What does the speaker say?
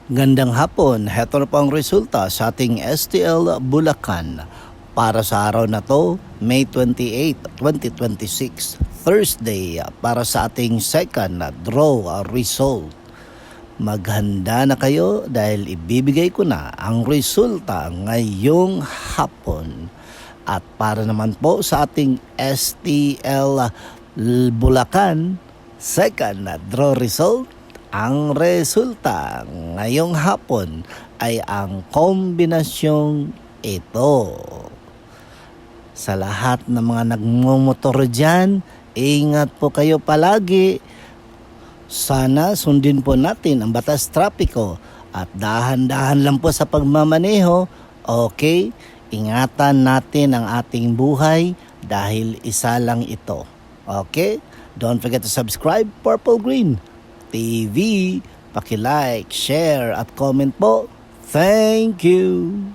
Gandang hapon, heto na po ang resulta sa ating STL Bulacan para sa araw na to, May 28, 2026, Thursday, para sa ating second draw result. Maghanda na kayo dahil ibibigay ko na ang resulta ngayong hapon. At para naman po sa ating STL Bulacan second draw result, ang resulta ngayong hapon ay ang kombinasyong ito. Sa lahat ng mga nagmumotor dyan, ingat po kayo palagi. Sana sundin po natin ang batas trapiko at dahan-dahan lang po sa pagmamaneho. Okay? Ingatan natin ang ating buhay dahil isa lang ito. Okay? Don't forget to subscribe Purple Green TV. Paki-like, share at comment po. Thank you.